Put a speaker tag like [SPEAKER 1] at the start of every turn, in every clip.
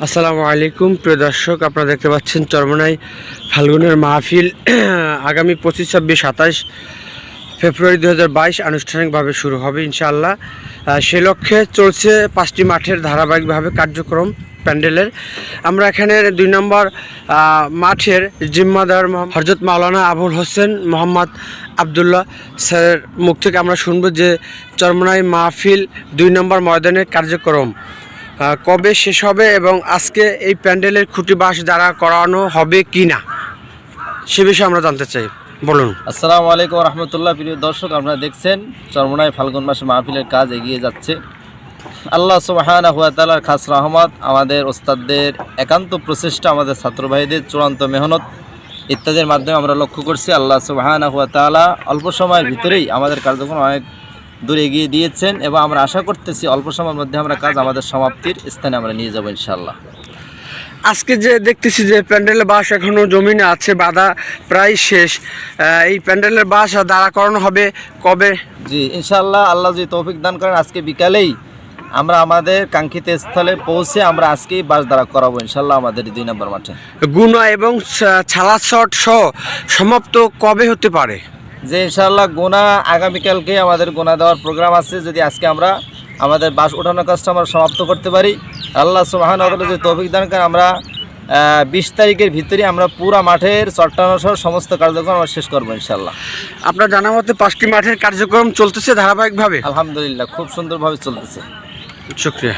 [SPEAKER 1] আসসালামু আলাইকুম প্রিয় দর্শক, আপনারা দেখতে পাচ্ছেন চরমনাই ফাল্গুনের মাহফিল আগামী 25, 26, 27 ফেব্রুয়ারি 2022 আনুষ্ঠানিকভাবে শুরু হবে ইনশাআল্লাহ। সে লক্ষ্যে চলছে 5টি মাঠের ধারাবাহিকভাবে কার্যক্রম প্যান্ডেলের। আমরা এখানে 2 নম্বর মাঠের জিম্মাদার হযরত মাওলানা আবুল হোসেন মোহাম্মদ আবদুল্লাহ স্যারের মুখ থেকে আমরা শুনবো যে চরমনাই মাহফিল 2 নম্বর ময়দানের কার্যক্রম কবে শেষ হবে এবং আজকে এই প্যান্ডেলের খুঁটি বাঁশ দ্বারা করানো হবে কি না সে বিষয়ে আমরা জানতে চাই। বলুন।
[SPEAKER 2] আসসালামু আলাইকুম রহমতুল্লাহ। প্রিয় দর্শক, আপনারা দেখছেন চরমনাই ফাল্গুন মাসে মাহফিলের কাজ এগিয়ে যাচ্ছে। আল্লাহ সুবহানাহু ওয়া তাআলার খাস রহমত, আমাদের ওস্তাদদের একান্ত প্রচেষ্টা, আমাদের ছাত্র ভাইদের চূড়ান্ত মেহনত ইত্যাদির মাধ্যমে আমরা লক্ষ্য করছি আল্লাহ সুবহানাহু ওয়া তাআলা অল্প সময়ের ভিতরেই আমাদের কার্যক্রম অনেক দূর এগিয়ে দিয়েছেন এবং আমরা আশা করতেছি অল্প সময়ের মধ্যে আমরা কাজ আমাদের সমাপ্তির স্থানে আমরা নিয়ে যাব ইনশাআল্লাহ।
[SPEAKER 1] আজকে যে দেখতেছি যে প্যান্ডেলের বাঁশ এখনও জমিনে আছে, বাঁধা প্রায় শেষ। এই প্যান্ডেলের বাঁশ দাঁড়া করানো হবে কবে?
[SPEAKER 2] জি ইনশাআল্লাহ, আল্লাহ যদি তৌফিক দান করেন আজকে বিকালেই আমরা আমাদের কাঙ্ক্ষিত স্থলে পৌঁছে আমরা আজকেই বাস দাঁড়া করাবো ইনশাআল্লাহ আমাদের 2 নম্বর মাঠে।
[SPEAKER 1] গুনা এবং ছালাছট সহ সমাপ্ত কবে হতে পারে?
[SPEAKER 2] যে ইনশাআল্লাহ গোনা আগামীকালকে আমাদের গোনা দেওয়ার প্রোগ্রাম আছে। যদি আজকে আমরা আমাদের বাস ওঠানোর কাজটা আমরা সমাপ্ত করতে পারি, আল্লাহ সুবহানাহু ওয়া তাআলা যদি তৌফিক দান করেন আমরা 20 তারিখের ভিতরে আমরা পুরো মাঠের চট্টানো সহ সমস্ত কার্যক্রম আমরা শেষ করবো ইনশাআল্লাহ।
[SPEAKER 1] আপনার জানা মতে 5টি মাঠের কার্যক্রম চলতেছে ধারাবাহিকভাবে?
[SPEAKER 2] আলহামদুলিল্লাহ, খুব সুন্দরভাবে চলতেছে।
[SPEAKER 1] শুকরিয়া।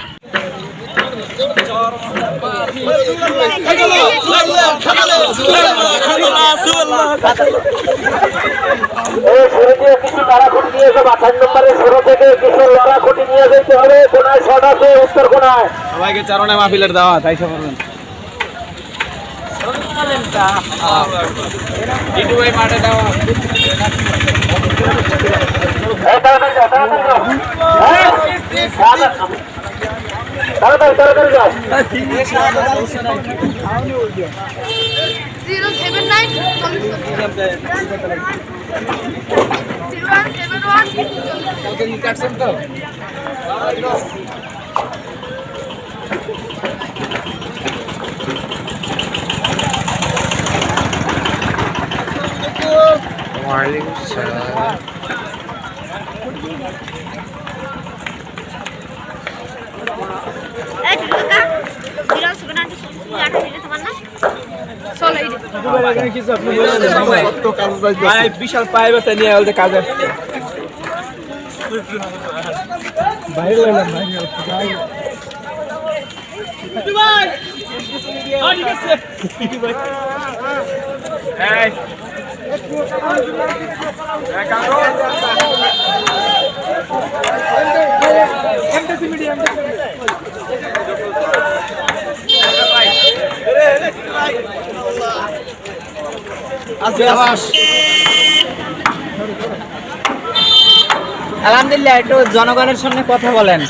[SPEAKER 3] কিছু লড়াখুটি নিয়ে এসে 28 নম্বরের শুরু থেকে কিছু লড়াখুটি নিয়ে যেতে হবে। কোনায় শট আছে, উত্তর কোনায়
[SPEAKER 2] সবাইকে চরমনাই মাহফিলের দাওয়াত। আইসা বলবেন মাঠে দাওয়াত।
[SPEAKER 3] তাড়াতাড়ি যাও।
[SPEAKER 4] 079
[SPEAKER 2] কাটছেন তো?
[SPEAKER 1] ওয়ালাইকুম আসসালাম।
[SPEAKER 2] বিশাল পাইবে তাই নিয়ে বলতে কাজে আলহামদুলিল্লাহ। একটু জনগণের সামনে কথা বলেন।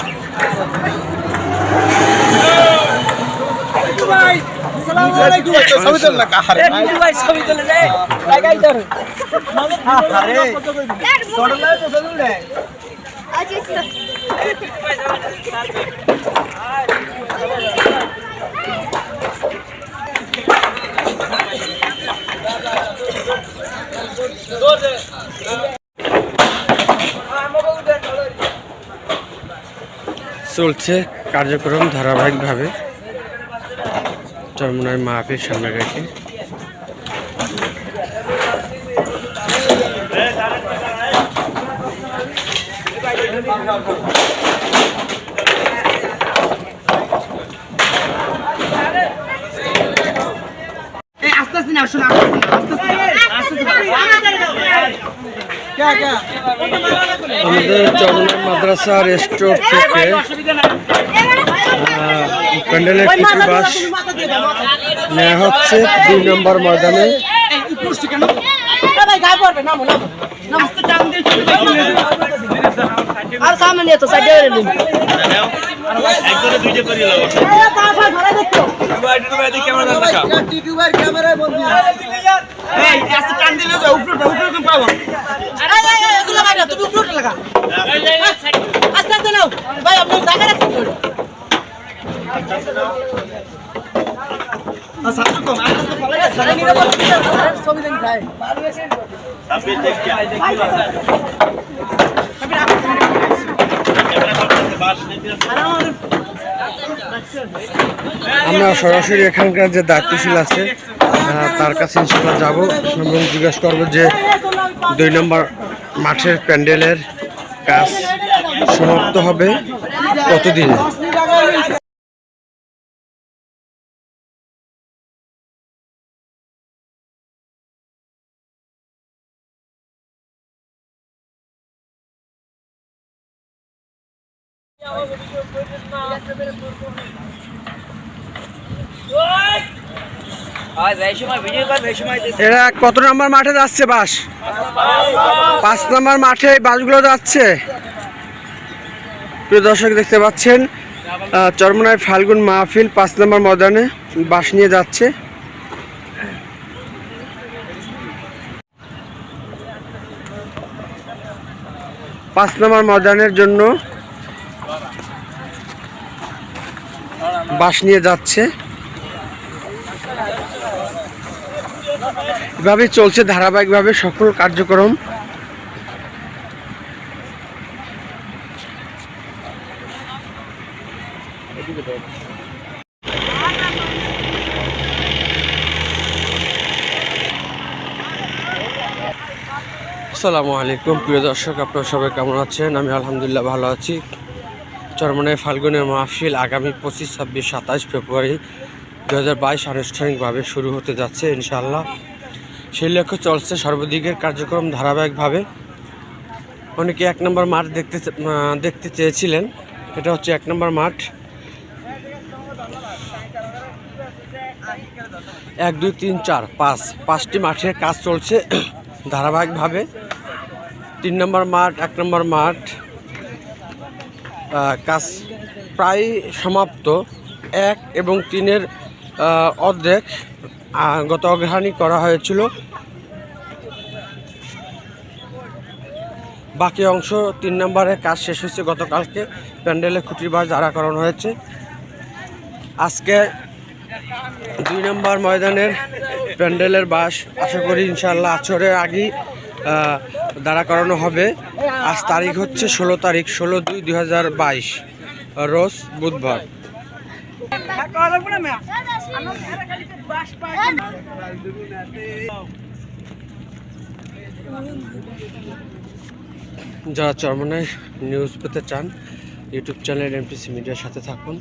[SPEAKER 1] চলছে কার্যক্রম ধারাবাহিকভাবে চরমনাই মাহফিল সামনে রেখে। আমাদের চরমনাই মাদ্রাসার স্টোর থেকে প্যান্ডেলের কিছু বাস নেওয়া হচ্ছে 2 নম্বর ময়দানে।
[SPEAKER 4] আর সামনে নিয়ে তো সাইডে রে নিন
[SPEAKER 3] একজনে দুইটা করে লাও ক্যামেরা দেখা ইউটিউবার ক্যামেরায় বন্ধ এই আস্তে টান দিলে যাও উপরে কোন পাবো আরে এগুলো লাগা তুমি উপরে লাগা আস্তে আস্তে নাও ভাই আপনি জায়গা রাখুন
[SPEAKER 1] আমরা সরাসরি এখানকার যে দায়িত্বশীল আছে তার কাছে ইনশাল্লাহ যাবো এবং জিজ্ঞাসা করবো যে 2 নম্বর মাঠের প্যান্ডেলের কাজ সমাপ্ত হবে কতদিন। এরা কত নম্বর মাঠে যাচ্ছে বাস? 5 নম্বর মাঠে বাসগুলো যাচ্ছে। প্রিয় দর্শক দেখতে পাচ্ছেন চরমোনাই ফাল্গুন মাহফিল 5 নম্বর ময়দানে বাস নিয়ে যাচ্ছে। পাঁচ নম্বর ময়দানের জন্য বাস নিয়ে যাচ্ছে। এভাবে চলছে ধারাবাহিকভাবে সকল কার্যক্রম। আসসালামু আলাইকুম প্রিয় দর্শক, আপনারা সবাই কেমন আছেন? আমি আলহামদুলিল্লাহ ভালো আছি। চরমোনাই ফাল্গুনের মাহফিল আগামী 25, 26, 27 ফেব্রুয়ারি 2022 আনুষ্ঠানিকভাবে শুরু হতে যাচ্ছে ইনশাআল্লাহ। সেই লক্ষ্যে চলছে সর্বদিকের কার্যক্রম ধারাবাহিকভাবে। অনেকে 1 নম্বর মাঠ দেখতে চেয়েছিলেন। এটা হচ্ছে 1 নম্বর মাঠ। 1, 2, 3, 4, 5টি মাঠের কাজ চলছে ধারাবাহিকভাবে। 3 নম্বর মাঠ, 1 নম্বর মাঠ কাজ প্রায় সমাপ্ত। 1 এবং 3-এর অর্ধেক গত অগ্রহায়ণে করা হয়েছিল। বাকি অংশ 3 নম্বরের কাজ শেষ হয়েছে গতকালকে। প্যান্ডেলে খুঁটির বাস দাঁড়া করানো হয়েছে। আজকে 2 নম্বর ময়দানের প্যান্ডেলের বাস আশা করি ইনশাআল্লাহ আসরের আগেই দাঁড়া করানো হবে। আজ তারিখ হচ্ছে 16 তারিখ, 16/2/2022 রোজ বুধবার। যারা চরমোনাই নিউজ পেতে চান ইউটিউব চ্যানেল এমটিসি মিডিয়ার সাথে থাকুন।